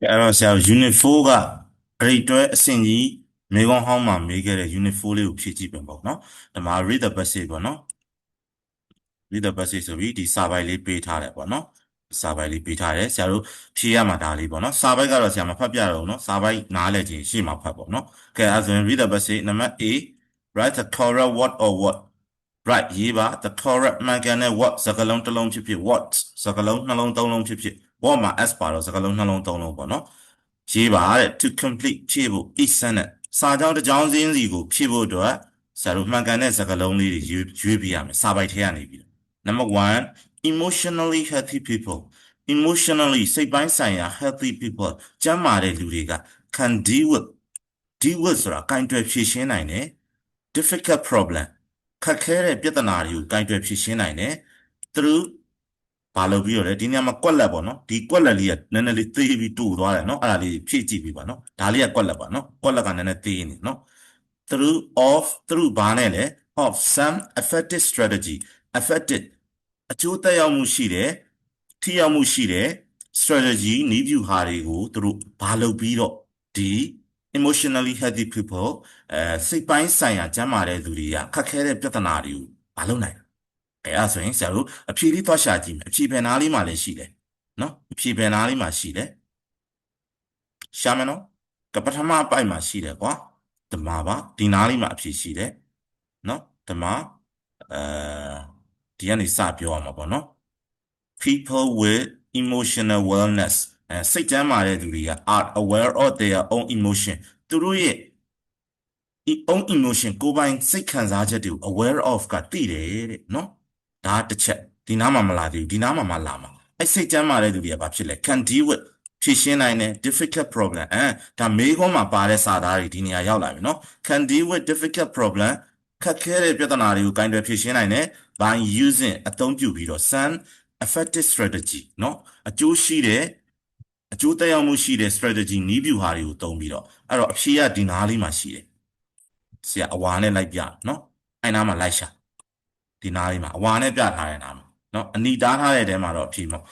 အဲ့တော့ဆရာ Unit 4ကအဲ့ဒီတွဲအဆင့်ကြီးမေခွန်းဟောင်းမှာမေးခဲ့တဲ့ Unit 4လေးကိုဖြည့်ကြည့်ပြန်ပေါ့နော်ဒီမှာ read the passage ပေါ့နော် read the passage ဆိုပြီးဒီစာပိုက်လေးပေးထားတယ်ပေါ့နော်စာပိုက်လေးပေးထားတယ်ဆရာတို့ဖြည့်ရမှာဒါလေးပေါ့နော်စာပိုက်ကတော့ဆရာမဖတ်ပြတော့ဘူးနော်စာပိုက်နားလည်ခြင်းရှေ့မှာဖတ်ပေါ့နော်ကဲအဲ့ဆိုရင် read the passage နံပါတ် A write the correct word or word right ရေးပါ the correct မှန်ကန်တဲ့ word စကားလုံးတစ်လုံးဖြစ်ဖြစ် what စကားလုံးနှလုံးသုံးလုံးဖြစ်ဖြစ် what မှာ s ပါတော့စကားလုံးနှလုံးသုံးလုံးပေါ့နော်ရေးပါတဲ့ to complete ဖြည့်ဖို့ each sentence စာကြောင်းတစ်ကြောင်းစင်းစီကိုဖြည့်ဖို့အတွက်ဆရာတို့မှန်ကန်တဲ့စကားလုံးလေးတွေရွေးပြရမယ်စာပိုက်ထဲကနေပြီး Number one, emotionally healthy people. Emotionally စိတ်ပိုင်းဆိုင်ရာ healthy people ကျန်းမာတဲ့လူတွေက can deal with ဆိုတာကင်တွယ်ဖြေရှင်းနိုင်တယ် difficult problem ခက်ခဲတဲ့ပြဿနာတွေကိုကင်တွယ်ဖြေရှင်းနိုင်တယ် through ဘာလို့ပြီးတော့လဲဒီနေရာမှာကွက်လက်ပေါ့နော်ဒီကွက်လက်လေးကနည်းနည်းလေးသေးပြီးတူသွားတယ်နော်အဲ့ဒါလေးဖြည့်ကြည့်ပြီးပါနော်ဒါလေးကကွက်လက်ပါနော်ကွက်လက်ကနည်းနည်းသေးနေနော် through ဘာနဲ့လဲ of some effective strategy effective အကျိုးသက်ရောက်မှုရှိတယ်ထိရောက်မှုရှိတယ် strategy နည်းဗျူဟာတွေကိုသူတို့ဘာလုပ်ပြီးတော့ဒီ emotionally healthy people စိတ်ပိုင်းဆိုင်ရာကျန်းမာတဲ့လူတွေကခက်ခဲတဲ့ပြဿနာတွေကိုဘာလုပ်နိုင်လဲအဲ့ဒါဆိုရင်ဆရာတို့အဖြေလေးသွားရှာကြည့်မယ်အဖြေဘယ်နားလေးမှာလည်းရှိတယ်နော်အဖြေဘယ်နားလေးမှာရှိတယ်ရှာမယ်နော်ကပထမအပိုက်မှာရှိတယ်ကွာဓမ္မပါဒီနားလေးမှာအဖြေရှိတယ်နော်ဓမ္မဒီကနေစပြောရမှာပေါ့နော် people with emotional wellness စိတ်ကျန်းမာတဲ့သူတွေက are aware of their own emotion သူတို့ရဲ့ own emotion ကိုယ်ပိုင်စိတ်ခံစားချက်တွေကို aware of ကသိတယ်တဲ့နော်ဒါတစ်ချက်ဒီနားမှာမလာသေးဘူးဒီနားမှာမှလာမှာအဲ့စိတ်ကျန်းမာတဲ့သူတွေကဘာဖြစ်လဲ can deal with ဖြေရှင်းနိုင်တယ် difficult problem ဒါမေးခွန်းမှာပါတဲ့စာသားတွေဒီနေရာရောက်လာပြီနော် can deal with difficult problem ခက်ခဲတဲ့ပြဿနာတွေကိုကင်တွယ်ဖြေရှင်းနိုင်တယ် by using အသုံးပြုပြီးတော့ some effective strategy เนาะအကျိုးရှိတဲ့အကျိုးသက်ရောက်မှုရှိတဲ့ strategy နည်းဗျူဟာတွေကိုသုံးပြီးတော့အဲ့တော့အဖြေကဒီနားလေးမှာရှိတယ်ဆရာအဝါနဲ့လိုက်ပြเนาะအဲ့နားမှာလိုက်ရှာဒီနားလေးမှာအဝါနဲ့ပြထားတဲ့နားမှာเนาะအနီတားထားတဲ့တဲမှာတော့အဖြေမဟုတ်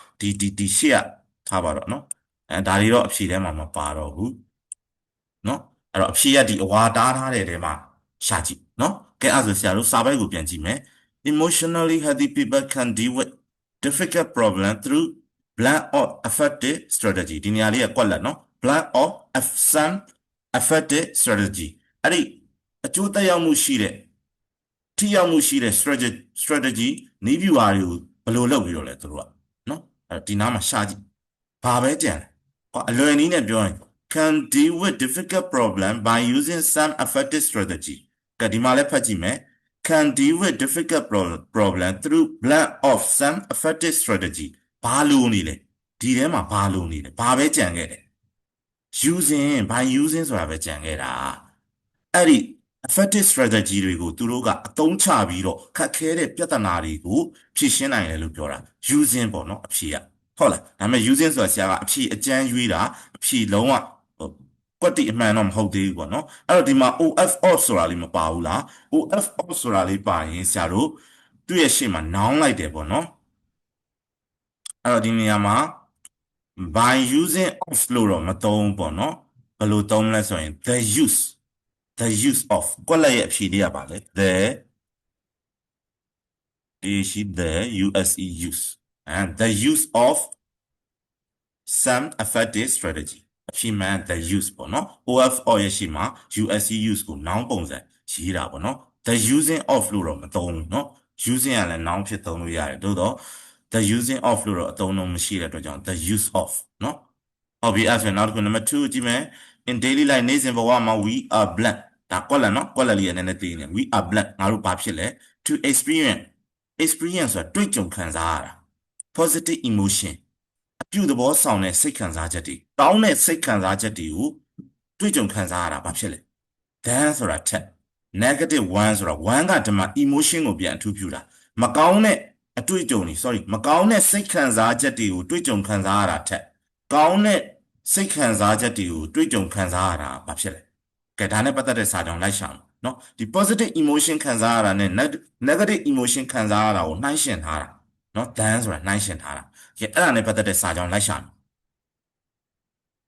ဒီရှေ့ကထားပါတော့เนาะဒါတွေတော့အဖြေထဲမှာမပါတော့ဘူးเนาะအဲ့တော့အဖြေကဒီအဝါတားထားတဲ့တဲမှာရှာကြည့်เนาะကဲအဲ့ဒါဆိုဆရာတို့စာပိုက်ကိုပြန်ကြည့်မယ် emotionally healthy people can deal with difficult problem through blend of effective strategy ဒီနေရာလေးကကွက်လက်နော် blend of some effective strategy အဲ့ဒီအကျိုးသက်ရောက်မှုရှိတဲ့ထိရောက်မှုရှိတဲ့ strategy နည်းဗျူဟာတွေကိုဘယ်လိုလုပ်ပြီးတော့လဲသူတို့ကနော်အဲ့ဒီနားမှာရှာကြည့်ဘာပဲကြံလဲဟောအလွယ်နည်းနဲ့ပြောရင် can deal with difficult problem by using some effective strategy ကဒီမှာလည်းဖတ်ကြည့်မယ် can deal with difficult problem through blend of some effective strategy ဘာလို့နေလဲဒီထဲမှာဘာလို့နေလဲဘာပဲကြံခဲ့တယ် using by using ဆိုတာပဲကြံခဲ့တာအဲ့ဒီ effective strategy တွေကိုသူတို့ကအသုံးချပြီးတော့ခက်ခဲတဲ့ပြဿနာတွေကိုဖြေရှင်းနိုင်တယ်လို့ပြောတာ using ပေါ့နော်အဖြေကဟုတ်လားဒါပေမဲ့ using ဆိုတာဆရာကအဖြေအကျမ်းရွေးတာအဖြေလုံးဝကွက်တိအမှန်တော့မဟုတ်သေးဘူးပေါ့နော်အဲ့တော့ဒီမှာ of off ဆိုတာလေးမပါဘူးလား of off ဆိုတာလေးပါရင်ဆရာတို့သူ့ရဲ့ရှေ့မှာ noun လိုက်တယ်ပေါ့နော်အဲ့တော့ဒီနေရာမှာ by using of လို့တော့မသုံးပေါ့နော်ဘယ်လိုသုံးလဲဆိုရင် the use of ကွက်လက်ရဲ့အဖြေလေးကပါလေ the use and the use of some effective strategy အဖြေမှန် the use ပေါ့နော် of ရဲ့ရှေ့မှာ use ကို noun ပုံစံရေးတာပေါ့နော် the using of လို့တော့မသုံးဘူးเนาะ using ကလည်း noun ဖြစ်သုံးလို့ရတယ်သို့တော့ the using of လို့တော့အသုံးလုံးမရှိတဲ့အတွက်ကြောင့် the use of เนาะဟုတ်ပြီအဲ့ဆိုရင်နောက်တစ်ခု number 2ကြည့်မယ် in daily life နေ့စဉ်ဘဝမှာ we are blank ဒါကွက်လက်နော်ကွက်လက်လေးရနည်းနည်းသိနေ we are blank ငါတို့ဘာဖြစ်လဲ to experience ဆိုတာတွေ့ကြုံခံစားရတာ positive emotion အပြုသဘောဆောင်တဲ့စိတ်ခံစားချက်တွေတောင်းတဲ့စိတ်ခံစားချက်တွေကိုတွေ့ကြုံခံစားရတာဘာဖြစ်လဲ then ဆိုတာထက် negative one ဆိုတာ one ကဒီမှာ emotion ကိုပြန်အထူးပြုတာမကောင်းတဲ့အတွေ့အကြုံတွေ sorry မကောင်းတဲ့စိတ်ခံစားချက်တွေကိုတွေ့ကြုံခံစားရတာထက်ကောင်းတဲ့စိတ်ခံစားချက်တွေကိုတွေ့ကြုံခံစားရတာဘာဖြစ်လဲကဲဒါနဲ့ပတ်သက်တဲ့စာကြောင်းလိုက်ရှာမယ်နော်ဒီ positive emotion ခံစားရတာနဲ့ negative emotion ခံစားရတာကိုနှိုင်းယှဉ်ထားတာနော် then ဆိုတာနှိုင်းယှဉ်ထားတာကဲအဲ့ဒါနဲ့ပတ်သက်တဲ့စာကြောင်းလိုက်ရှာမယ်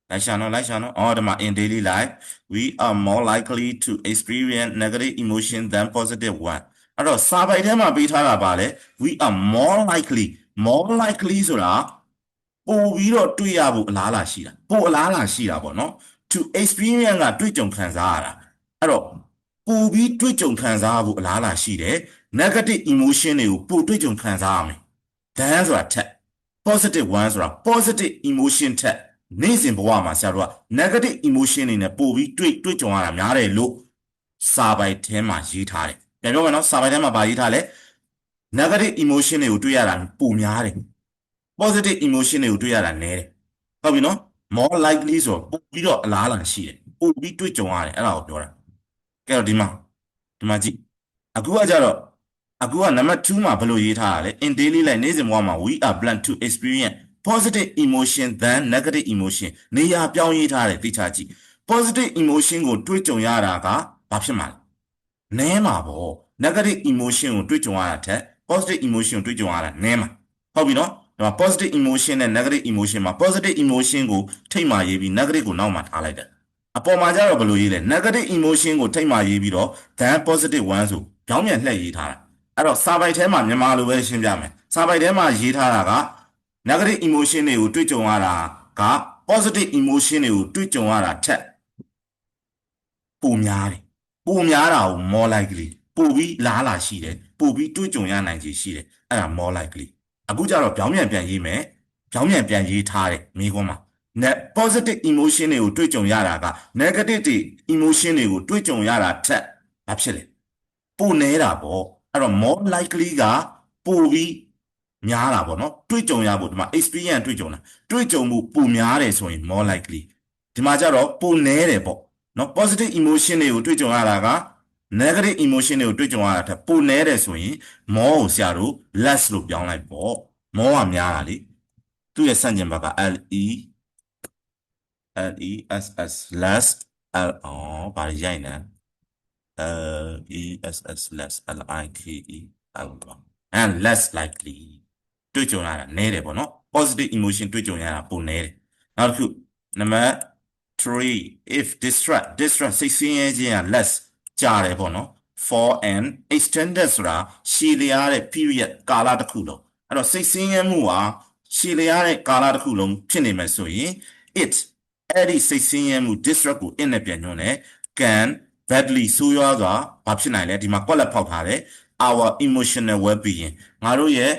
လိုက်ရှာနော်အော်ဒီမှာ in daily life we are more likely to experience negative emotion than positive one အဲ့တော့စာပိုက်ထဲမှာပေးထားတာပါလေ we are more likely ဆိုတာပို့ပြီးတော့တွေ့ရဖို့အလားအလာရှိတာပို့အလားအလာရှိတာပေါ့နော် to experience ကတွေ့ကြုံခံစားရတာအဲ့တော့ပို့ပြီးတွေ့ကြုံခံစားရဖို့အလားအလာရှိတယ် negative emotion တွေကိုပို့တွေ့ကြုံခံစားရမယ် than ဆိုတာထက် positive one ဆိုတာ positive emotion ထက်နေ့စဉ်ဘဝမှာဆရာတို့က negative emotion တွေနဲ့ပို့ပြီးတွေ့ကြုံရတာများတယ်လို့စာပိုက်ထဲမှာရေးထားတယ်ပြန်ပြောမယ်နော်စာပိုက်ထဲမှာဗာရေးထားလဲ negative emotion တွေကိုတွေ့ရတာပိုများတယ် positive emotion တွေကိုတွေ့ရတာနည်းတယ်ဟုတ်ပြီနော် more likely ဆိုပို့ပြီးတော့အလားအလာရှိတယ်ပို့ပြီးတွေ့ကြုံရတယ်အဲ့ဒါကိုပြောတာကဲတော့ဒီမှာကြည့်အခုကနံပါတ်2မှာဘယ်လိုရေးထားတာလဲ in daily life နေ့စဉ်ဘဝမှာ we are planned to experience positive emotion than negative emotion နေရာပြောင်းရေးထားတယ်သိချကြည့် positive emotion ကိုတွေ့ကြုံရတာကဘာဖြစ်မှာလဲနည်းမှာပေါ့ negative emotion ကိုတွေ့ကြုံရတာထက် positive emotion ကိုတွေ့ကြုံရတာနည်းမှာဟုတ်ပြီနော်ဒီမှာ positive emotion နဲ့ negative emotion မှာ positive emotion ကိုထိပ်မှာရေးပြီး negative ကိုနောက်မှာထားလိုက်တယ်အပေါ်မှာကျတော့ဘယ်လိုရေးလဲ negative emotion ကိုထိပ်မှာရေးပြီးတော့ than positive one ဆိုပြောင်းပြန်လှည့်ရေးထားတာအဲ့တော့စာပိုက်ထဲမှာမြန်မာလိုပဲရှင်းပြမယ်စာပိုက်ထဲမှာရေးထားတာက negative emotion တွေကိုတွေ့ကြုံရတာက positive emotion တွေကိုတွေ့ကြုံရတာထက်ပိုများတယ်ပိုများတာကို more likely ပိုပြီးလားလာရှိတယ်ပိုပြီးတွေ့ကြုံရနိုင်ခြေရှိတယ်အဲ့ဒါ more likely အခုကျတော့ပြောင်းပြန်ရေးမယ်ပြောင်းပြန်ရေးထားတယ်မိကုန်းမှာ positive emotion တွေကိုတွေ့ကြုံရတာက negative တွေ emotion တွေကိုတွေ့ကြုံရတာထက်ဘာဖြစ်လဲပိုနေတာပေါ့အဲ့တော့ more likely ကပိုပြီးများတာပေါ့နော်တွေ့ကြုံရဖို့ဒီမှာ experience တွေ့ကြုံတာတွေ့ကြုံမှုပိုများတယ်ဆိုရင် more likely ဒီမှာကျတော့ပိုနေတယ်ပေါ့နော် positive emotion တွေကိုတွေ့ကြုံရတာက negative emotion တွေကိုတွေ့ကြုံရတာထက်ပိုနေတယ်ဆိုရင် more ကိုဆရာတို့ less လို့ပြောင်းလိုက်ပေါ့ more ကများတာလေသူ့ရဲ့ဆန့်ကျင်ဘက်က less lessဘာရိုက်နေless less and less likely တွေ့ကြုံရတာနည်းတယ်ပေါ့နော် positive emotion တွေ့ကြုံရတာပိုနည်းတယ်နောက်တစ်ခုနံပါတ်3 if distress စိတ်ဆင်းရဲခြင်းက less ကြာတယ်ပေါ့နော် for an extended ဆိုတာရှည်လျားတဲ့ period ကာလတစ်ခုလုံးအဲ့တော့စိတ်ဆင်းရဲမှုဟာရှည်လျားတဲ့ကာလတစ်ခုလုံးဖြစ်နေမယ်ဆိုရင် အဲ့ဒီစိတ်ဆင်းရဲမှု distress ကို in နဲ့ပြန်ညွှန်းတယ် can badly ဆိုးရွားစွာဘာဖြစ်နိုင်လဲဒီမှာကွက်လက်ဖောက်ထားတယ် our emotional well-being ငါတို့ရဲ့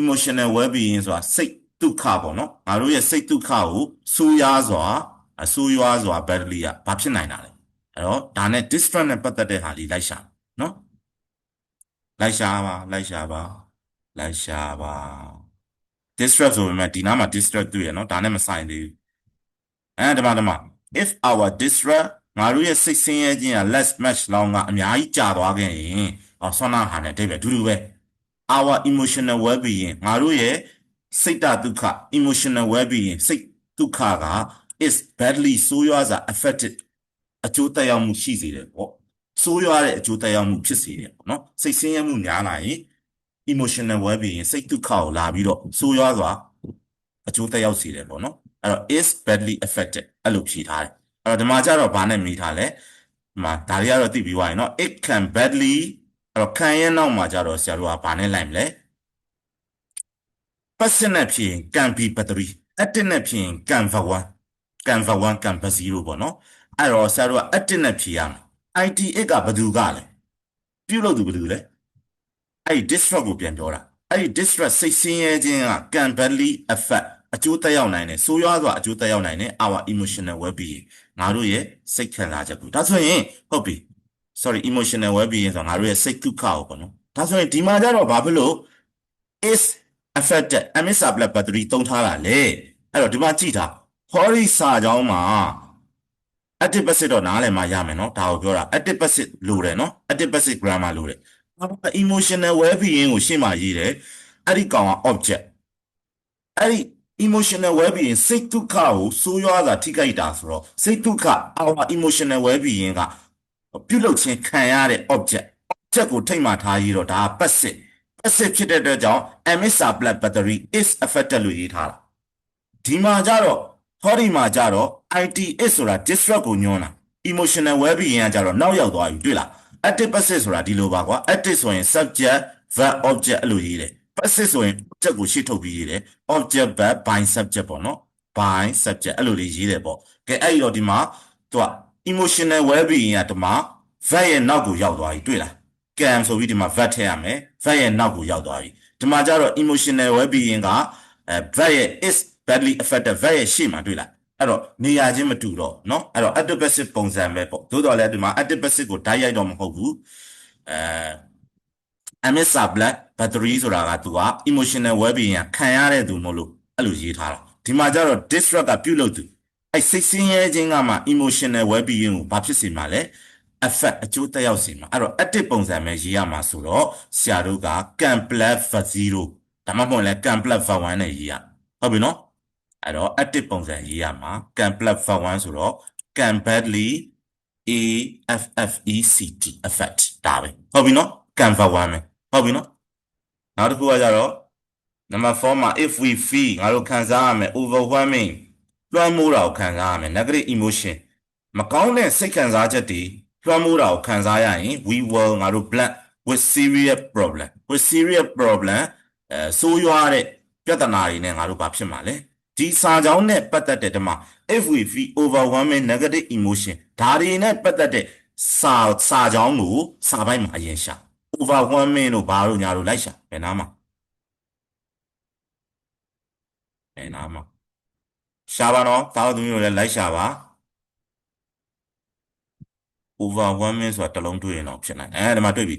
emotional well-being ဆိုတာစိတ်ဒုက္ခပေါ့နော်ငါတို့ရဲ့စိတ်ဒုက္ခကိုဆိုးရွားစွာ badly ကဘာဖြစ်နိုင်တာလဲအဲ့တော့ဒါနဲ့ distress နဲ့ပတ်သက်တဲ့ဟာလေးလိုက်ရှာနော်လိုက်ရှာပါ distress ဆိုပေမဲ့ဒီနားမှာ distress တွေ့ရနော်ဒါနဲ့မဆိုင်သေးဘူးဒီမှာ if our distress ငါတို့ရဲ့စိတ်ဆင်းရဲခြင်းက less match လောင်းကအများကြီးကြာသွားခဲ့ရင်ဆွမ်းနာဟာနဲ့အဓိပ္ပာယ်အတူတူပဲ our emotional well-being ငါတို့ရဲ့စိတ်တဒုက္ခ emotional well-being စိတ်ဒုက္ခက is badly ဆိုးရွားစွာ affected အကျိုးသက်ရောက်မှုရှိစေတယ်ပေါ့ဆိုးရွားတဲ့အကျိုးသက်ရောက်မှုဖြစ်စေတယ်ပေါ့နော်စိတ်ဆင်းရဲမှုများလာရင် emotional well-being စိတ်ဒုက္ခကိုလာပြီးတော့ဆိုးရွားစွာအကျိုးသက်ရောက်စေတယ်ပေါ့နော်အဲ့တော့ is badly affected အဲ့လိုဖြေထားတယ်အဲ့တော့ဒီမှာကျတော့ဘာနဲ့မေးထားလဲဒီမှာဒါတွေကတော့သိပြီးသွားရင်เนาะ it can badly အဲ့တော့ခံရဲ့နောက်မှာကျတော့ဆရာတို့ကဘာနဲ့လိုက်မလဲ passive နဲ့ဖြေရင် can be battery active နဲ့ဖြေရင် can be one can be zero ပေါ့เนาะအဲ့တော့ဆရာတို့က active နဲ့ဖြေရမယ် IT8 ကဘယ်သူကလဲပြုလုပ်သူဘယ်သူလဲအဲ့ဒီ distress ကိုပြန်ပြောတာအဲ့ဒီ distress စိတ်ဆင်းရဲခြင်းက can badly affect အကျိုးသက်ရောက်နိုင်တယ်ဆိုးရွားစွာအကျိုးသက်ရောက်နိုင်တယ် our emotional well-being ငါတို့ရဲ့စိတ်ခံစားချက်ကိုဒါဆိုရင်ဟုတ်ပြီ sorry emotional well-being ဆိုတာငါတို့ရဲ့စိတ်ဒုက္ခကိုပေါ့နော်ဒါဆိုရင်ဒီမှာကျတော့ဘာဖြစ်လို့ is affected amisa black battery သုံးထားတာလေအဲ့တော့ဒီမှာကြည့်တာဟောဒီစာကြောင်းမှာ active passive တော့နားလည်မှရမယ်နော်ဒါကိုပြောတာ active passive လိုတယ်နော် active passive grammar လိုတယ် emotional well-being ကိုရှင်းမှရေးတယ်အဲ့ဒီကောင်က object အဲ့ဒီ emotional well-being စိတ်ဒုက္ခကိုဆိုးရွားစွာထိခိုက်တာဆိုတော့စိတ်ဒုက္ခ our emotional well-being ကပြုလုပ်ခြင်းခံရတဲ့ object ကိုထိတ်မှထားရေးတော့ဒါက passive ဖြစ်တဲ့အတွက်ကြောင့် amisa black battery is affected လို့ရေးထားတာဒီမှာကျတော့ ဟောဒီမှာကြတော့ ITS ဆိုတာ disrupt ကိုညွှန်းတာ emotional well-being ကကြတော့နောက်ရောက်သွားပြီတွေ့လား active passive ဆိုတာဒီလိုပါကွာ active ဆိုရင် subject verb object အဲ့လိုရေးတယ် passive ဆိုရင် object ကိုရှေ့ထုတ်ပြီးရေးတယ် object verb by subject ပေါ့နော် by subject အဲ့လိုလေးရေးတယ်ပေါ့ကဲအဲ့တော့ဒီမှာသူက emotional well-being ကဒီမှာ verb ရဲ့နောက်ကိုရောက်သွားပြီတွေ့လား can ဆိုပြီးဒီမှာ verb ထည့်ရမယ် verb ရဲ့နောက်ကိုရောက်သွားပြီဒီမှာကျတော့ emotional well-being ကverb ရဲ့ is badly affected verb ရဲ့ရှေ့မှာတွေ့လားအဲ့တော့နေရာချင်းမတူတော့เนาะအဲ့တော့ active passive ပုံစံပဲပေါ့သို့တော်လည်းဒီမှာ active passive ကိုဓာတ်ရိုက်တော့မဟုတ်ဘူးamisa black battery ဆိုတာကသူက emotional well-being ခံရတဲ့သူမို့လို့အဲ့လိုရေးထားတာဒီမှာကျတော့ disrupt ကပြုတ်လို့သူအဲ့စိတ်ဆင်းရဲခြင်းကမှ emotional well-being ကိုဘာဖြစ်စေမှာလဲ effect အကျိုးသက်ရောက်စေမှာအဲ့တော့ active ပုံစံပဲရေးရမှာဆိုတော့ဆရာတို့က can plus v0 ဒါမှမဟုတ်လဲ can plus v1 နဲ့ရေးရဟုတ်ပြီနော်အဲ့တော့ active ပုံစံရေးရမှာ can plus v1 ဆိုတော့ can badly affect effect ဒါပဲဟုတ်ပြီနော် can v1 ပဲဟုတ်ပြီနော်နောက်တစ်ခုကကြတော့ number 4မှာ if we feel ငါတို့ခံစားရမယ် overwhelming လွှမ်းမိုးတာကိုခံစားရမယ် negative emotion မကောင်းတဲ့စိတ်ခံစားချက်တွေလွှမ်းမိုးတာကိုခံစားရရင် we will ငါတို့ blank with serious problem ဆိုးရွားတဲ့ပြဿနာတွေနဲ့ငါတို့ဘာဖြစ်မှာလဲဒီစာကြောင်းနဲ့ပတ်သက်တဲ့ဒီမှာ if we feel overwhelming negative emotion ဒါတွေနဲ့ပတ်သက်တဲ့စာကြောင်းကိုစာပိုင်းမှာအရင်ရှာ overwhelming တို့ဘာလို့ညာတို့လိုက်ရှာဘယ်နားမှာရှာပါနော်တာဝသူမျိုးလည်းလိုက်ရှာပါ overwhelming ဆိုတာတစ်လုံးတွေ့ရင်တော့ဖြစ်နိုင်ဒီမှာတွေ့ပြီ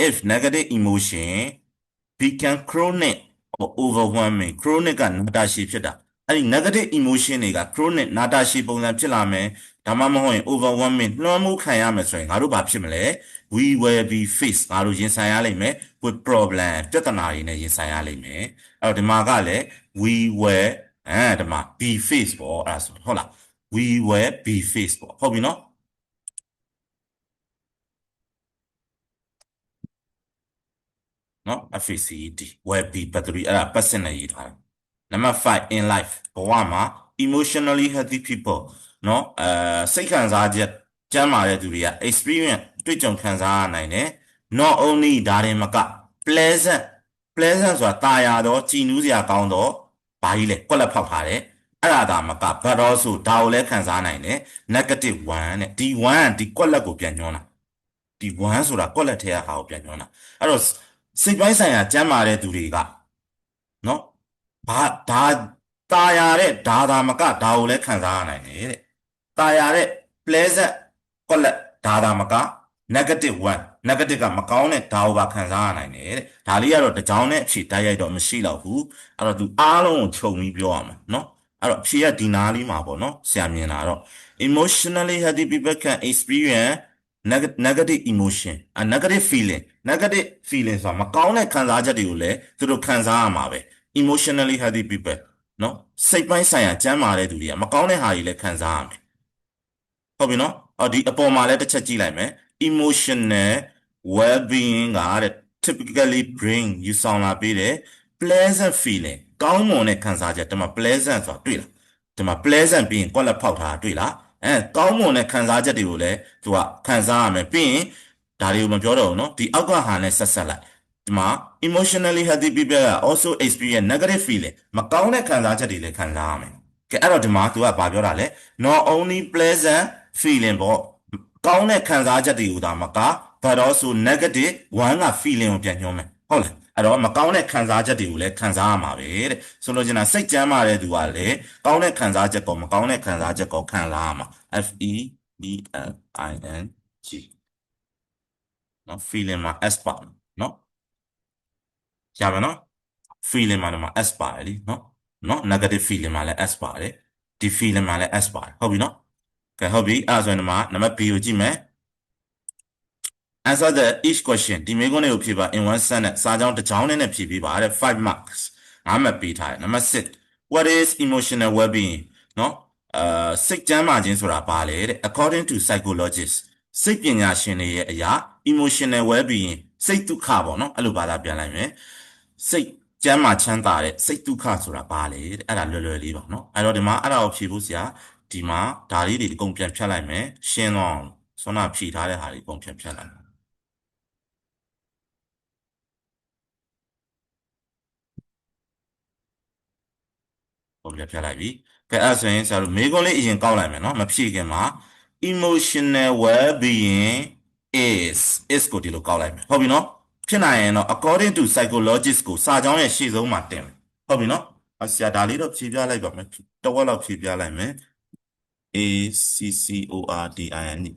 if negative emotion become chronic or overwhelming chronic ကနာတာရှည်ဖြစ်တာအဲ့ဒီ negative emotion တွေက chronic နာတာရှည်ပုံစံဖြစ်လာမယ်ဒါမှမဟုတ်ရင် overwhelming လွှမ်းမိုးခံရမယ်ဆိုရင်ငါတို့ဘာဖြစ်မလဲ we will be faced ငါတို့ရင်ဆိုင်ရလိမ့်မယ် with problem ပြဿနာတွေနဲ့ရင်ဆိုင်ရလိမ့်မယ်အဲ့တော့ဒီမှာကလည်း we will ဒီမှာ be faced ပေါ့အဲ့ဒါဆိုဟုတ်လား we will be faced ပေါ့ဟုတ်ပြီနော်နော် FACED will be battery အဲ့ဒါ percent နဲ့ရေးထားတယ် number 5 in life ဘဝမှာ emotionally healthy people နော်စိတ်ခံစားချက်ကျန်းမာတဲ့သူတွေက experience တွေ့ကြုံခံစားရနိုင်တယ် not only ဒါရင်မက pleasant ဆိုတာတာယာတော့ကြည်နူးစရာကောင်းတော့ဘာကြီးလဲကွက်လက်ဖောက်ထားတယ်အဲ့ဒါဒါမက but also ဒါကိုလည်းခံစားနိုင်တယ် negative 1တဲ့ဒီ1ဒီကွက်လက်ကိုပြန်ညွှန်းတာဒီ1ဆိုတာကွက်လက်ထဲကဟာကိုပြန်ညွှန်းတာအဲ့တော့စိတ်ပိုင်းဆိုင်ရာကျန်းမာတဲ့သူတွေကနော်ဘာဒါတာယာတဲ့ဒါသာမကဒါကိုလည်းခံစားရနိုင်တယ်တဲ့တာယာတဲ့ pleasant ကွက်လက်ဒါသာမက negative ကမကောင်းတဲ့ဒါကိုပါခံစားရနိုင်တယ်တဲ့ဒါလေးကတော့တကြောင်နဲ့အဖြေတိုက်ရိုက်တော့မရှိတော့ဘူးအဲ့တော့သူအားလုံးကိုခြုံပြီးပြောရမှာနော်အဲ့တော့အဖြေကဒီနားလေးမှာပေါ့နော်ဆရာမြင်တာတော့ emotionally healthy people can experience negative emotion a negative feeling ဆိုတာမကောင်းတဲ့ခံစားချက်တွေကိုလည်းသူတို့ခံစားရမှာပဲ emotionally healthy people နော်စိတ်ပိုင်းဆိုင်ရာကျန်းမာတဲ့သူတွေကမကောင်းတဲ့ဟာတွေလည်းခံစားရမယ်ဟုတ်ပြီနော်ဒီအပေါ်မှာလည်းတစ်ချက်ကြည့်လိုက်မယ် emotional well-being ကတဲ့ typically bring ယူဆောင်လာပေးတဲ့ pleasant feeling ကောင်းမွန်တဲ့ခံစားချက်ဒီမှာ pleasant ဆိုတာတွေ့လားဒီမှာ pleasant ပြီးရင်ကွက်လက်ဖောက်ထားတာတွေ့လားကောင်းမွန်တဲ့ခံစားချက်တွေကိုလည်းသူကခံစားရမယ်ပြီးရင်ဒါတွေကိုမပြောတော့ဘူးเนาะဒီအောက်ကဟာနဲ့ဆက်လိုက်ဒီမှာ emotionally healthy people က also experience negative feeling မကောင်းတဲ့ခံစားချက်တွေလည်းခံစားရမယ်ကဲအဲ့တော့ဒီမှာသူကဘာပြောတာလဲ not only pleasant feeling ပေါ့ကောင်းတဲ့ခံစားချက်တွေကိုဒါမက but also negative 1က feeling ကိုပြန်ညွှန်းမယ်ဟုတ်လားအဲ့တော့မကောင်းတဲ့ခံစားချက်တွေကိုလည်းခံစားရမှာပဲတဲ့ဆိုလို့ကျင်တာစိတ်ကြမ်းမာတဲ့သူကလည်းကောင်းတဲ့ခံစားချက်ကောမကောင်းတဲ့ခံစားချက်ကောခံစားရမှာ FEELING နော် feeling မှာ S ပါနော်ရပါနော် feeling မှာ S ပါတယ်လीနော် negative feeling မှာလည်း S ပါတယ်ဒီ feeling မှာလည်း S ပါတယ်ဟုတ်ပြီနော်ကဲဟုတ်ပြီအဲ့ဒါဆိုရင်ဒီမှာနံပါတ် B ကိုကြည့်မယ်answer each question ဒီမေးခွန်းတွေကိုဖြေပါ in one sentence စာကြောင်းတစ်ကြောင်းနဲ့ဖြေပေးပါတဲ့5 marks 5 mark ပေးထားတယ် number 6 what is emotional well-being နော်စိတ်ကျန်းမာခြင်းဆိုတာဘာလဲတဲ့ according to psychologists စိတ်ပညာရှင်တွေရဲ့အရာ emotional well-being စိတ်ဒုက္ခပေါ့နော်အဲ့လိုဘာသာပြန်လိုက်မယ်စိတ် ကျမ်းမာချမ်းသာတဲ့စိတ်ဒုက္ခဆိုတာဘာလဲတဲ့အဲ့ဒါလွယ်လွယ်လေးပါနော်အဲ့တော့ဒီမှာအဲ့ဒါကိုဖြေဖို့ဆရာဒီမှာဒါလေးတွေအကုန်ပြန်ဖြတ်လိုက်မယ်ရှင်းတော့ဆွမ်းနာဖြေထားတဲ့ဟာတွေအကုန်ပြန်ဖြတ်လိုက်ပုံပြပြလိုက်ပြီကဲအဲ့ဆိုရင်ဆရာတို့မေးခွန်းလေးအရင်ကောက်လိုက်မယ်နော်မဖြေခင်မှာ emotional well-being is ကိုဒီလိုကောက်လိုက်မယ်ဟုတ်ပြီနော်ဖြစ်နိုင်ရင်တော့ according to psychologist ကိုစာကြောင်းရဲ့ရှေ့ဆုံးမှာတင်မယ်ဟုတ်ပြီနော်ဆရာဒါလေးတော့ဖြေပြလိုက်ပါမယ်တဝက်လောက်ဖြေပြလိုက်မယ်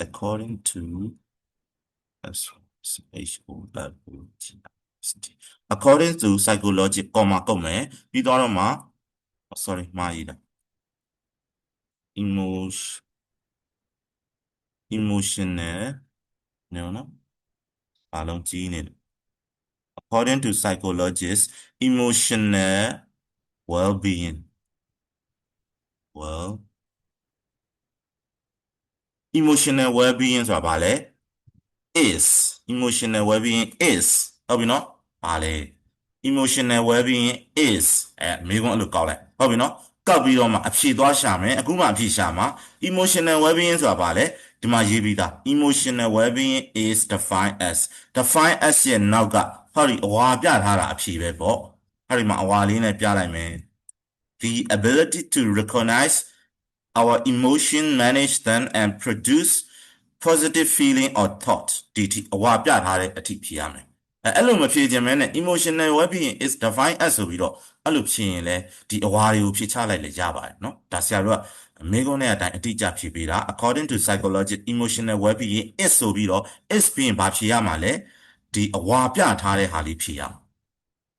according according to according to psychology ကောမှာကုန်မယ်ပြီးတော့မှ sorry မှားရည်တာ emotional နော်အားလုံးကြီးနေတယ် according to psychologists emotional well-being well emotional well-being ဆိုတာဘာလဲ is emotional well-being is ဟုတ်ပြီနော်ဘာလဲ emotional well-being is မိကုန်းအဲ့လိုကောက်လိုက်ဟုတ်ပြီနော်ကောက်ပြီးတော့မှအဖြေသွားရှာမယ်အခုမှအဖြေရှာမှာ emotional well-being ဆိုတာဘာလဲဒီမှာရေးပြီးသား emotional well-being is defined as ရဲ့နောက်ကဟောဒီအဝါပြထားတာအဖြေပဲပေါ့ဟောဒီမှာအဝါလေးနဲ့ပြလိုက်မယ် the ability to recognize our emotion manage them and produce positive feeling or thought ဒီအဝါပြထားတဲ့အထိဖြေရမယ်အဲ့လိုမဖြေခြင်းမဲနဲ့ emotional well-being is defined as ဆိုပြီးတော့အဲ့လိုဖြေရင်လဲဒီအဝါတွေကိုဖြေချလိုက်လေရပါတယ်เนาะဒါဆရာတို့ကမေးခွန်းတဲ့အတိုင်းအတိအကျဖြေပေးတာ according to psychology emotional well-being is ဆိုပြီးတော့ is ပြီးရင်ဘာဖြေရမှာလဲဒီအဝါပြထားတဲ့ဟာလေးဖြေရမှာ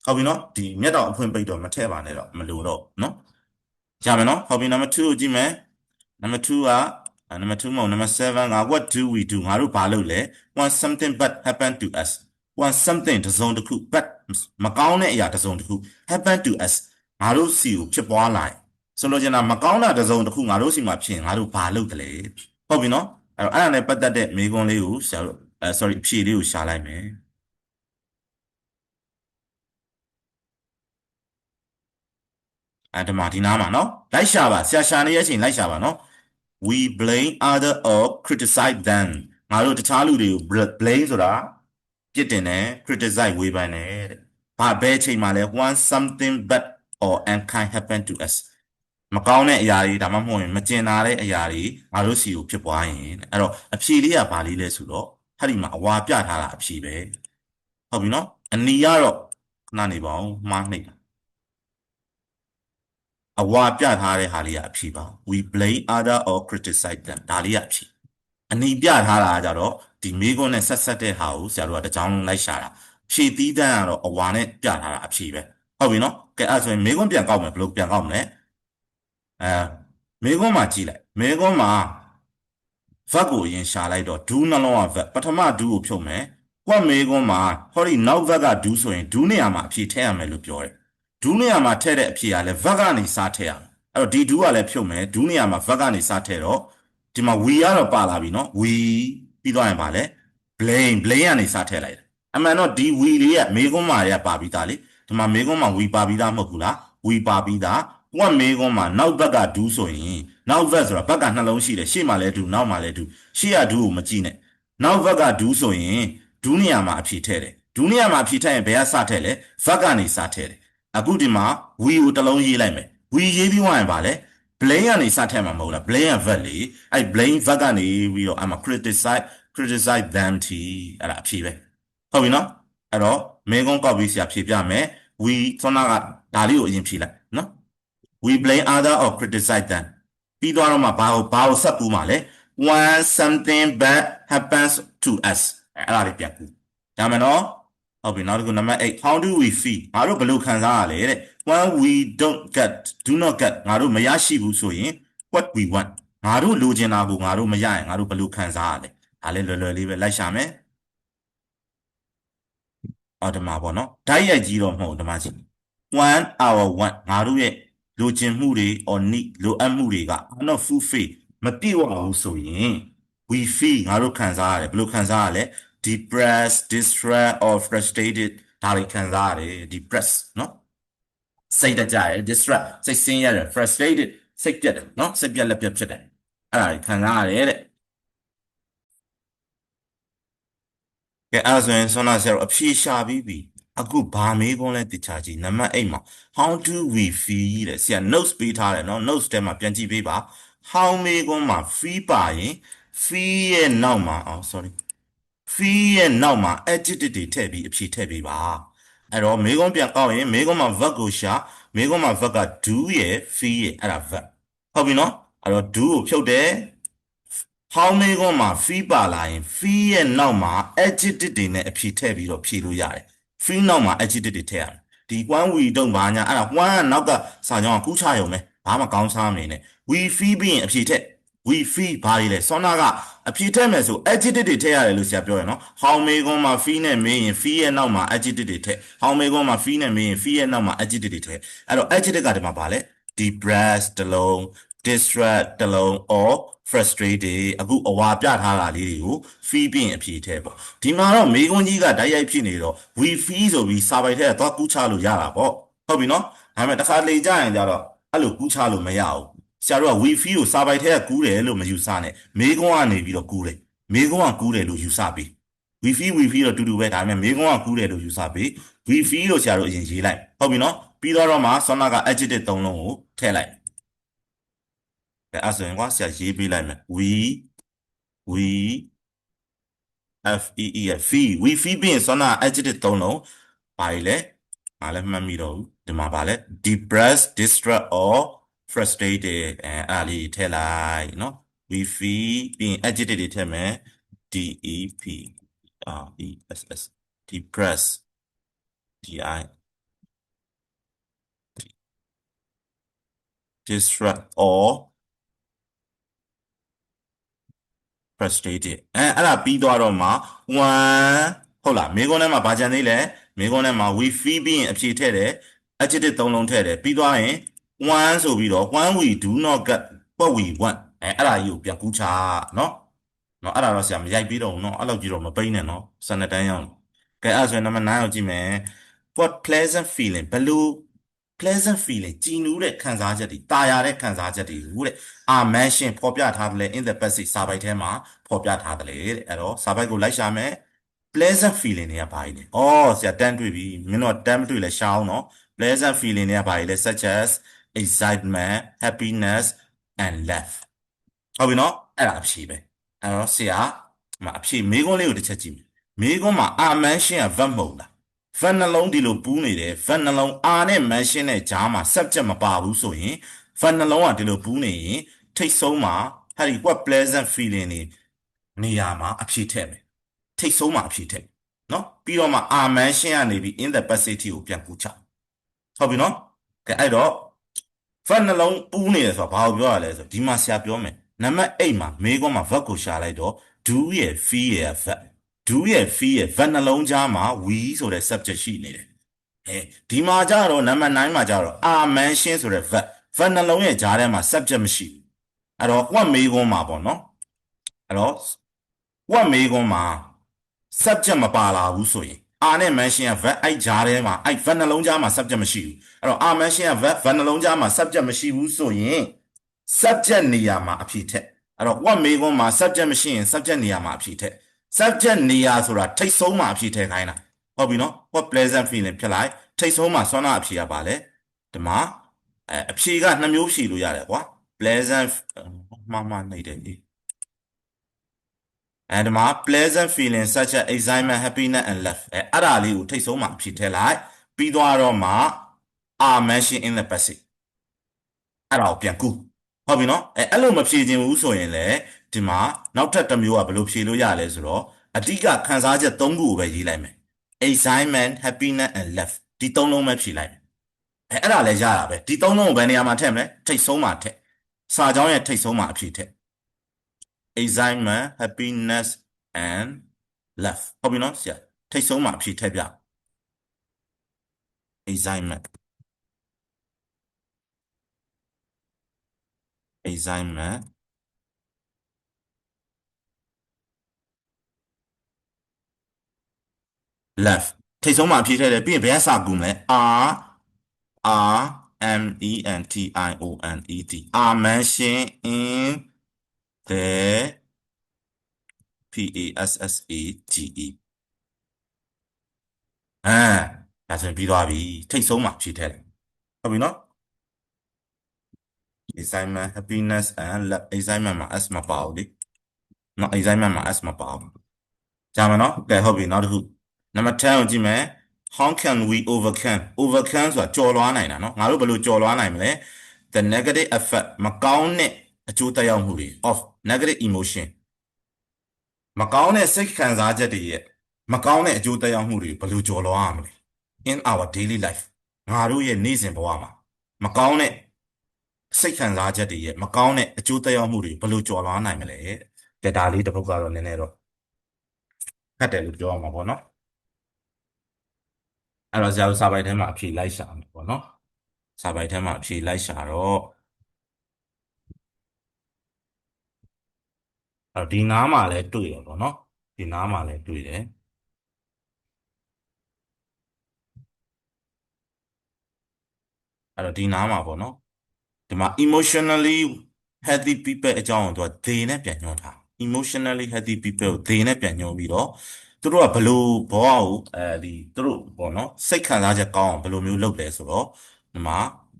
ဟုတ်ပြီเนาะဒီမျက်တောင်အဖွင့်ပိတ်တော့မထည့်ပါနဲ့တော့မလိုတော့เนาะရမယ်เนาะဟုတ်ပြီ number 2ကိုကြည့်မယ် number 2ကnumber 2မဟုတ် number 7က what do we do ငါတို့ဘာလုပ်လဲ when something bad happen to us when something တစ်စုံတစ်ခု bad မကောင်းတဲ့အရာတစ်စုံတစ်ခု happen to us ငါတို့စီကိုဖြစ်ပွားလာတယ်ဆိုလိုချင်တာမကောင်းတာတစ်စုံတစ်ခုငါတို့စီမှာဖြစ်ရင်ငါတို့ဘာလုပ်တယ်လဲဟုတ်ပြီနော်အဲ့ဒါနဲ့ပတ်သက်တဲ့မေးခွန်းလေးကိုဆရာတို့sorry ဖြေလေးကိုရှာလိုက်မယ်ဒီနားမှာနော်လိုက်ရှာပါဆရာရှာနေရဲ့အချိန်လိုက်ရှာပါနော် we blame other or criticize them ငါတို့တခြားလူတွေကို blame ဆိုတာပြစ်တင်တယ် criticize ဝေဖန်တယ်တဲ့ဘာဘယ်အချိန်မှာလဲ when something bad or unkind happen to us မကောင်းတဲ့အရာတွေဒါမှမဟုတ်ရင်မကျင်နာတဲ့အရာတွေငါတို့စီကိုဖြစ်ပွားရင်အဲ့တော့အဖြေလေးကဘာလေးလဲဆိုတော့ဟာဒီမှာအဝါပြထားတာအဖြေပဲဟုတ်ပြီနော်အနီကတော့ခဏနေပါဦးမှားနှိပ်အဝါပြထားတဲ့ဟာလေးကအဖြေပါ we blame other or criticize them ဒါလေးကအဖြေအနီပြထားတာကြတော့ဒီမေးခွန်းနဲ့ဆက်တဲ့ဟာကိုဆရာတို့ကတစ်ကြောင်းလုံးလိုက်ရှာတာဖြေသီးတန်းကတော့အဝါနဲ့ပြထားတာအဖြေပဲဟုတ်ပြီနော်ကဲအဲ့ဆိုရင်မေးခွန်းပြန်ကောက်မယ်ဘယ်လိုပြန်ကောက်မလဲမေးခွန်းမှာကြည့်လိုက်မေးခွန်းမှာ verb ကိုအရင်ရှာလိုက်တော့ do နှလုံးက verb ပထမ do ကိုဖြုတ်မယ်ကွက်မေးခွန်းမှာဟောဒီနောက် verb က do ဆိုရင် do နေရာမှာအဖြေထည့်ရမယ်လို့ပြောတယ် do နေရာမှာထည့်တဲ့အဖြေကလည်း verb ကနေစထည့်ရမယ်အဲ့တော့ဒီ do ကလည်းဖြုတ်မယ် do နေရာမှာ verb ကနေစထည့်တော့ဒီမှာ we ကတော့ပါလာပြီနော် we ပြီးသွားရင်ပါလဲ blame ကနေစထည့်လိုက်တယ်အမှန်တော့ဒီ we လေးကမေးခွန်းမှာရပါပြီးသားလေဒီမှာမေးခွန်းမှာ we ပါပြီးသားမဟုတ်ဘူးလား we ပါပြီးသားကွက်မေးခွန်းမှာနောက်ဘက်က do ဆိုရင်နောက်ဘက်ဆိုတာဘက်ကနှလုံးရှိတယ်ရှေ့မှာလဲ do နောက်မှာလဲ do ရှေ့က do ကိုမကြည့်နဲ့နောက်ဘက်က do ဆိုရင် do နေရာမှာအဖြေထည့်တယ် do နေရာမှာအဖြေထည့်ရင်ဘယ်ကစထည့်လဲ verb ကနေစထည့်တယ်အခုဒီမှာ we ကိုတစ်လုံးရေးလိုက်မယ် we ရေးပြီးသွားရင်ပါလဲ blame ကနေစထည့်မှာမဟုတ်လား blame က verb လေအဲ့ blame verb ကနေပြီးတော့အမှ criticize them တီအဲ့ဒါအဖြေပဲဟုတ်ပြီနော်အဲ့တော့မင်းကုန်းကောက်ပြီးဆရာဖြေပြမယ် we ဆွမ်းနာကဒါလေးကိုအရင်ဖြေလိုက်နော် we blame other or criticize them ပြီးသွားတော့မှဘာကိုဆက်ကူးမှာလဲ when something bad happens to us အဲ့ဒါလေးပြန်ကူးဒါမှနော်ဟုတ်ပြီနောက်တစ်ခုနံပါတ်8 how do we feel ငါတို့ဘယ်လိုခံစားရလဲတဲ့ when we do not get ငါတို့မရရှိဘူးဆိုရင် what we want ငါတို့လိုချင်တာကိုငါတို့မရရင်ငါတို့ဘယ်လိုခံစားရလဲဒါလည်းလွယ်လွယ်လေးပဲလိုက်ရှာမယ်ဒီမှာပေါ့နော်ဓာတ်ရိုက်ကြီးတော့မဟုတ်ဒီမှာရှိ one hour one ငါတို့ရဲ့လိုချင်မှုတွေ or need လိုအပ်မှုတွေက not fulfill မပြည့်ဝဘူးဆိုရင် we feel ငါတို့ခံစားရတယ်ဘယ်လိုခံစားရလဲ depressed distressed or frustrated ဒါတွေခံစားရတယ် depressed နော် စိတ်တကြရယ် distress စိတ်ဆင်းရဲတယ် frustrated စိတ်ပြတ်တယ်နော်စိတ်ပြတ်လက်ပြတ်ဖြစ်တယ်အဲ့ဒါခံစားရတယ်တဲ့ကဲအဲ့ဒါဆိုရင်ဆွမ်းနာဆရာတို့အဖြေရှာပြီးပြီအခုဘာမေးခွန်းလဲတခြားကြည့်နံပါတ်8မှာ how do we feel တဲ့ဆရာ notes ပေးထားတယ်နော် notes ထဲမှာပြန်ကြည့်ပေးပါ how မေးခွန်းမှာ feel ပါရင် feel ရဲ့နောက်မှာsorry feel ရဲ့နောက်မှာ adjective တွေထည့်ပြီးအဖြေထည့်ပေးပါအဲ့တော့မေးခွန်းပြန်ကောက်ရင်မေးခွန်းမှာ verb ကိုရှာမေးခွန်းမှာ verb က do ရယ် feel ရယ်အဲ့ဒါ verb ဟုတ်ပြီနော်အဲ့တော့ do ကိုဖြုတ်တယ် how မေးခွန်းမှာ feel ပါလာရင် feel ရဲ့နောက်မှာ adjective တွေနဲ့အဖြေထည့်ပြီးတော့ဖြေလို့ရတယ် feel နောက်မှာ adjective တွေထည့်ရတယ်ဒီ one we တုံးဘာညာအဲ့ဒါ one ကနောက်ကစာကြောင်းကကူးချရုံပဲဘာမှကောင်းစားမနေနဲ့ we feel ပြီးရင်အဖြေထည့် we feel ဘာတွေလဲစောနာကအဖြေထည့်မယ်ဆို adjective တွေထည့်ရတယ်လို့ဆရာပြောရနော် how မေးခွန်းမှာ feel နဲ့မေးရင် feel ရဲ့နောက်မှာ adjective တွေထည့် how မေးခွန်းမှာ feel နဲ့မေးရင် feel ရဲ့နောက်မှာ adjective တွေထည့်အဲ့တော့ adjective ကဒီမှာပါလဲ depressed တလုံး distress တလုံး or frustrated အခုအဝါပြထားတာလေးတွေကို feel ပြီးရင်အဖြေထည့်ပေါ့ဒီမှာတော့မေးခွန်းကြီးကတိုက်ရိုက်ဖြစ်နေတော့ we feel ဆိုပြီးစာပိုက်ထဲကသွားကူးချလို့ရတာပေါ့ဟုတ်ပြီနော်ဒါပေမဲ့တစ်ခါလေကြရင်ကြတော့အဲ့လိုကူးချလို့မရဘူးဆရာတို့က we feel ကိုစာပိုက်ထဲကကူးတယ်လို့မယူဆနဲ့မေးခွန်းကနေပြီးတော့ကူးတယ်မေးခွန်းကကူးတယ်လို့ယူဆပြီး we feel တော့တူတူပဲဒါပေမဲ့မေးခွန်းကကူးတယ်လို့ယူဆပြီး we feel လို့ဆရာတို့အရင်ရေးလိုက်ဟုတ်ပြီနော်ပြီးတော့မှဆောနာက adjective သုံးလုံးကိုထည့်လိုက်အဲ့ဆိုရင်ကွာဆရာရေးပေးလိုက်မယ် we we feel ပြီးရင်ဆောနာ adjective သုံးလုံးဘာတွေလဲငါလည်းမှတ်မိတော့ဘူးဒီမှာဗာလဲ depressed distress or frustrated အဲ့ဒါလေးထည့်လိုက်နော် we feel ပြီးရင် adjective တွေထည့်မယ် depress depress di distress or frustrated အဲ့ဒါပြီးသွားတော့မှone ဟုတ်လားမိကုန်းထဲမှာဘာကြံသေးလဲမိကုန်းထဲမှာ we feel ပြီးရင်အဖြေထည့်တယ် adjective သုံးလုံးထည့်တယ်ပြီးသွားရင် one ဆိုပြီးတော့ one we do not get what we want အဲ့ဒါကြီးကိုပြန်ကူးချနော်နော်အဲ့ဒါတော့ဆရာမရိုက်ပြီးတော့နော်အဲ့လောက်ကြီးတော့မပိန်းနဲ့နော်12တန်းရောက်ကဲအဲ့ဆိုရင်နံပါတ်9ကိုကြည့်မယ် what pleasant feeling ဘလို့ pleasant feeling ကြည်နူးတဲ့ခံစားချက်တွေတာယာတဲ့ခံစားချက်တွေဟုတ်တဲ့ are mentioned ဖော်ပြထားတယ်လေ in the passage စာပိုက်ထဲမှာဖော်ပြထားတယ်လေတဲ့အဲ့တော့စာပိုက်ကိုလိုက်ရှာမယ် pleasant feeling တွေကဘာကြီးလဲ။အော်ဆရာတန်းတွေ့ပြီ။မင်းတို့တန်းမတွေ့လဲရှောင်းနော်။ pleasant feeling တွေကဘာကြီးလဲ such as excitement, happiness and love ။ဟုတ်ပြီနော်။အဲ့ဒါအဖြေပဲ။အဲ့တော့ဆရာအဖြေမေးခွန်းလေးကိုတစ်ချက်ကြည့်မယ်။မေးခွန်းမှာ are mention က verb မဟုတ်လား။ verb နှလုံးဒီလိုပူးနေတယ်။ verb နှလုံး are နဲ့ mention နဲ့ကြားမှာ subject မပါဘူးဆိုရင် verb နှလုံးကဒီလိုပူးနေရင်ထိတ်ဆုံးမှာအဲ့ဒီ what pleasant feeling တွေနေရာမှာအဖြေထည့်မယ်။ထိတ်ဆုံးမှာအဖြေထည့်နော်ပြီးတော့မှ are mention ကနေပြီး in the passage ကိုပြန်ကူးချဟုတ်ပြီနော်ကဲအဲ့တော့ verb နှလုံးပူးနေတယ်ဆိုတာဘာကိုပြောရလဲဆိုဒီမှာဆရာပြောမယ်နံပါတ်8မှာမေးခွန်းမှာ verb ကိုရှာလိုက်တော့ do ရယ် feel ရယ် verb do ရယ် feel ရယ် verb နှလုံးကြားမှာ we ဆိုတဲ့ subject ရှိနေတယ်ဒီမှာကြတော့နံပါတ်9မှာကြတော့ are mention ဆိုတဲ့ verb နှလုံးရဲ့ကြားထဲမှာ subject မရှိဘူးအဲ့တော့ what မေးခွန်းမှာပေါ့နော်အဲ့တော့ what မေးခွန်းမှာ subject မပါလာဘူးဆိုရင် R နဲ့ mention က verb အဲ့ကြားထဲမှာအဲ့ verb နှလုံးကြားမှာ subject မရှိဘူးအဲ့တော့ R mention က verb နှလုံးကြားမှာ subject မရှိဘူးဆိုရင် subject နေရာမှာအဖြေထက်အဲ့တော့ what မေးခွန်းမှာ subject မရှိရင် subject နေရာမှာအဖြေထက် subject နေရာဆိုတာထိတ်ဆုံးမှာအဖြေထည့်ခိုင်းတာဟုတ်ပြီနော် what pleasant feeling ဖြစ်လိုက်ထိတ်ဆုံးမှာဆွမ်းနာအဖြေကပါလေဒီမှာအဖြေက2မျိုးဖြေလို့ရတယ်ကွာ pleasant မှနေတယ်ဒီဒီမှာ pleasant feeling such as excitement happiness and love အဲ့ဒါလေးကိုထိတ်ဆုံးမှာဖြည့်ထည့်လိုက်ပြီးသွားတော့မှ are mentioned in the passage အဲ့ဒါကိုပြန်ကူဟုတ်ပြီနော်အဲ့လိုမဖြည့်ခြင်းဘူးဆိုရင်လေဒီမှာနောက်ထပ်တစ်မျိုးကဘယ်လိုဖြည့်လို့ရလဲဆိုတော့အဓိကခံစားချက်3ခုကိုပဲရေးလိုက်မယ် excitement happiness and love ဒီ3လုံးပဲဖြည့်လိုက်အဲ့ဒါလည်းရတာပဲဒီ3လုံးကိုဘယ်နေရာမှာထည့်မလဲထိတ်ဆုံးမှာထည့်စာကြောင်းရဲ့ထိတ်ဆုံးမှာအဖြည့်ထည့် excitement happiness and love ဟုတ်ပြီနော်ဆရာထိတ်ဆုံးမှာအဖြေထည့်ပြ excitement excitement love ထိတ်ဆုံးမှာအဖြေထည့်တယ်ပြီးရင်ဘယ်ကစကူမလဲ R RMENTIONED are mentioned in the PASSAGE ဒါဆိုရင်ပြီးသွားပြီထိတ်ဆုံးမှာဖြည့်ထည့်တယ်ဟုတ်ပြီနော် assignment happiness and assignment မှာ S မပါဘူးလေနော် assignment မှာ S မပါဘူးကြာမယ်နော်ကဲဟုတ်ပြီနောက်တစ်ခုနံပါတ်10ကိုကြည့်မယ် how can we overcome ဆိုတာကျော်လွှားနိုင်တာနော်ငါတို့ဘယ်လိုကျော်လွှားနိုင်မလဲ the negative effect မကောင်းတဲ့အကျိုးသက်ရောက်မှုတွေ of negative emotion မကောင်းတဲ့စိတ်ခံစားချက်တွေရဲ့မကောင်းတဲ့အကျိုးသက်ရောက်မှုတွေဘယ်လိုကျော်လွှားရမလဲ in our daily life ငါတို့ရဲ့နေ့စဉ်ဘဝမှာမကောင်းတဲ့စိတ်ခံစားချက်တွေရဲ့မကောင်းတဲ့အကျိုးသက်ရောက်မှုတွေဘယ်လိုကျော်လွှားနိုင်မလဲတဲ့ဒါလေးတစ်ပုဒ်ကတော့နည်းနည်းတော့ခက်တယ်လို့ပြောရမှာပေါ့နော်အဲ့တော့ဆရာတို့စာပိုက်ထဲမှာအဖြေလိုက်ရှာမယ်ပေါ့နော်စာပိုက်ထဲမှာအဖြေလိုက်ရှာတော့အဲ့တော့ဒီနားမှာလည်းတွေ့ရပေါ့နော်ဒီနားမှာလည်းတွေ့တယ်အဲ့တော့ဒီနားမှာပေါ့နော်ဒီမှာ emotionally healthy people အကြောင်းကိုသူက they နဲ့ပြန်ညွှန်းထား emotionally healthy people ကို they နဲ့ပြန်ညွှန်းပြီးတော့သူတို့ကဘလို့ဘောကိုသူတို့ပေါ့နော်စိတ်ခံစားချက်ကောင်းအောင်ဘယ်လိုမျိုးလုပ်လဲဆိုတော့ဒီမှာ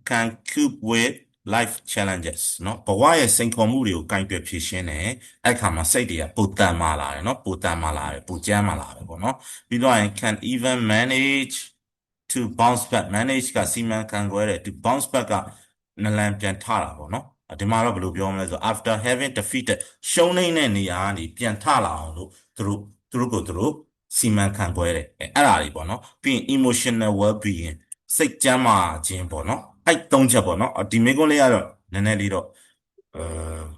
can cope with life challenges เนาะဘဝရဲ့စိန်ခေါ်မှုတွေကိုကင်တွယ်ဖြေရှင်းတယ်အဲ့ခါမှာစိတ်တွေကပိုတန်မာလာတယ်เนาะပိုတန်မာလာတယ်ပိုကြမ်းမာလာတယ်ပေါ့เนาะပြီးတော့ရင် can even manage to bounce back manage ကစီမံခန့်ခွဲတယ် to bounce back ကနလန်ပြန်ထတာပေါ့เนาะဒီမှာတော့ဘယ်လိုပြောမလဲဆို after having defeated ရှုံးနေတဲ့နေရာကနေပြန်ထလာအောင်လို့သူတို့စီမံခန့်ခွဲတယ်အဲ့ဒါတွေပေါ့เนาะပြီးရင် emotional well being စိတ်ကျန်းမာခြင်းပေါ့เนาะအဲ့သုံးချက်ပေါ့เนาะဒီမိကုန်းလေးကတော့နည်းနည်းလေးတော့အဲ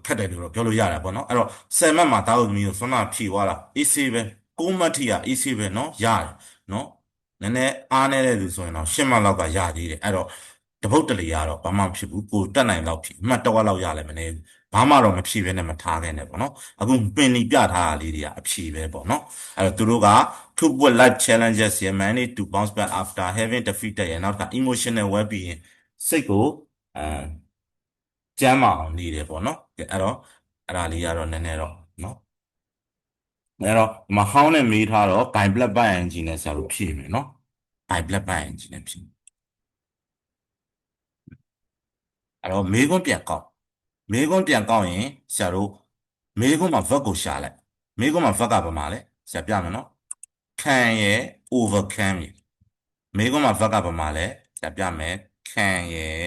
ခက်တယ်လို့တော့ပြောလို့ရတာပေါ့เนาะအဲ့တော့10မှတ်မှာတာဝသမီးကိုဆွမ်းနာဖြည့်သွားတာ AC ပဲ9မှတ်ထိက AC ပဲเนาะရတယ်เนาะနည်းနည်းအားနည်းတဲ့လူဆိုရင်တော့10မှတ်လောက်ကရသေးတယ်အဲ့တော့တပုတ်တလေကတော့ဘာမှမဖြစ်ဘူးကိုတက်နိုင်လောက်ဖြည့်အမှတ်တစ်ဝက်လောက်ရလဲမနေဘူးဘာမှတော့မဖြည့်ဘဲနဲ့မထားခဲ့နဲ့ပေါ့နော်အခုပင်နီပြထားတာလေးတွေကအဖြည့်ပဲပေါ့နော်အဲ့တော့သူတို့က cope with life challenges ရ manage to bounce back after having defeated ရနောက်က emotional well being စိတ်ကိုကျန်းမာအောင်နေတယ်ပေါ့နော်အဲ့တော့အဲ့ဒါလေးကတော့နည်းနည်းတော့နော်အဲ့တော့မဟောင်းနဲ့မေးထားတော့ by blood by ing နဲ့ဆရာတို့ဖြည့်မယ်နော် by blood by ing နဲ့ဖြည့်အဲ့တော့မေးခွန်းပြန်ကောက်မေးခွန်းပြန်ကောက်ရင်ဆရာတို့မေးခွန်းမှာ verb ကိုရှာလိုက်မေးခွန်းမှာ verb ကဘာမှလဲဆရာပြမယ်နော်ခံရယ် overcome ရယ်မေးခွန်းမှာ verb ကဘာမှလဲဆရာပြမယ်ခံရယ်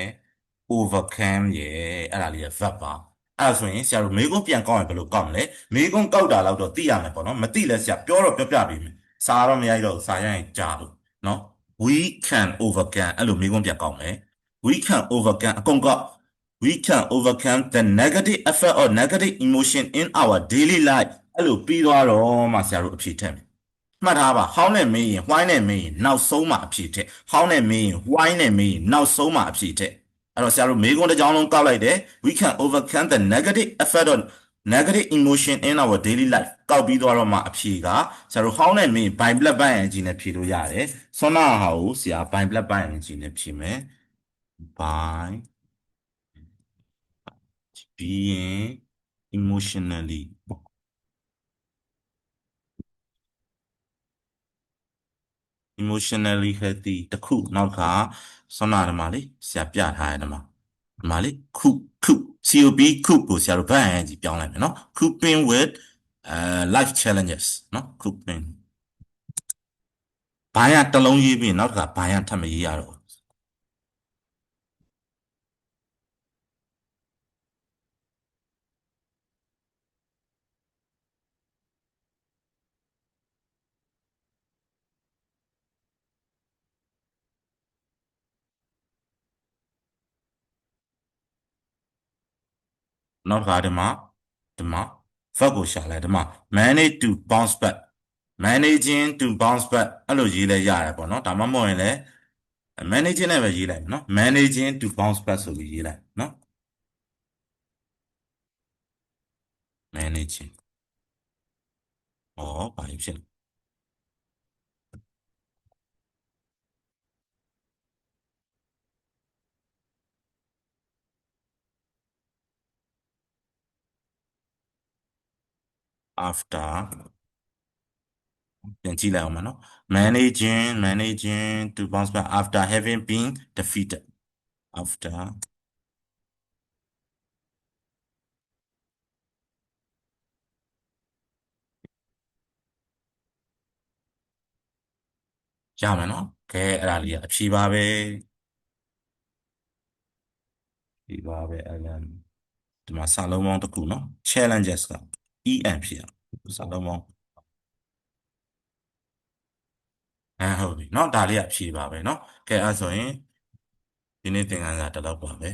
overcome ရယ်အဲ့ဒါလေးရ verb ပါအဲ့ဒါဆိုရင်ဆရာတို့မေးခွန်းပြန်ကောက်ရင်ဘယ်လိုကောက်မလဲမေးခွန်းကောက်တာတော့သိရမယ်ပေါ့နော်မသိလဲဆရာပြောတော့ပြောပြပေးမယ်စာတော့မရိုက်တော့စာရိုက်ရင်ကြာလို့နော် we can overcome အဲ့လိုမေးခွန်းပြန်ကောက်မယ် we can overcome အကုန်ကောက် we can overcome the negative effect or negative emotion in our daily life အဲ့လိုပြီးသွားတော့မှဆရာတို့အဖြေထည့်မယ်မှတ်ထားပါ how နဲ့မေးရင် why နဲ့မေးရင်နောက်ဆုံးမှအဖြေထည့် how နဲ့မေးရင် why နဲ့မေးရင်နောက်ဆုံးမှအဖြေထည့်အဲ့တော့ဆရာတို့မေးခွန်းတစ်ကြောင်းလုံးကောက်လိုက်တယ် we can overcome the negative effect of negative emotion in our daily life ကောက်ပြီးသွားတော့မှအဖြေကဆရာတို့ how နဲ့မေးရင် by blood by energy နဲ့ဖြေလို့ရတယ်ဆွမ်းနာဟာကိုဆရာ by blood by energy နဲ့ဖြေမယ် by being emotionally healthy တခုနောက်ကဆွမ်းနာဓမ္မလေးဆရာပြထားတဲ့ဓမ္မဒီမှာလေခု COP ခုကိုဆရာတို့ဗတ်အန်ကြီးပြောင်းလိုက်မယ်နော် coping with life challenges နော် coping ဘာရတစ်လုံးရေးပြီးနောက်တစ်ခါဘာရထပ်မရေးရတော့နောက်တစ်ခါဒီမှာ verb ကိုရှာလိုက်ဒီမှာ manage to bounce back managing to bounce back အဲ့လိုရေးလဲရတယ်ပေါ့နော်ဒါမှမဟုတ်ရင်လည်း managing နဲ့ပဲရေးလိုက်မယ်နော် managing to bounce back ဆိုပြီးရေးလိုက်နော် managing ဩဘာဖြစ်လဲ after ပြန်ကြည့်လိုက်အောင်မနော် managing to bounce back after having been defeated after ရမယ်နော်ကဲအဲ့ဒါလေးကအဖြေပါပဲဖြေပါပဲအဲ့ဒါဒီမှာစာလုံးပေါင်းတစ်ခုနော် challenges က EN ဖြစ်အောင်စာလုံးပေါင်းဟုတ်ပြီเนาะဒါလေးကဖြေပါပဲเนาะကဲအဲ့ဆိုရင်ဒီနေ့သင်ခန်းစာဒီလောက်ပါပဲ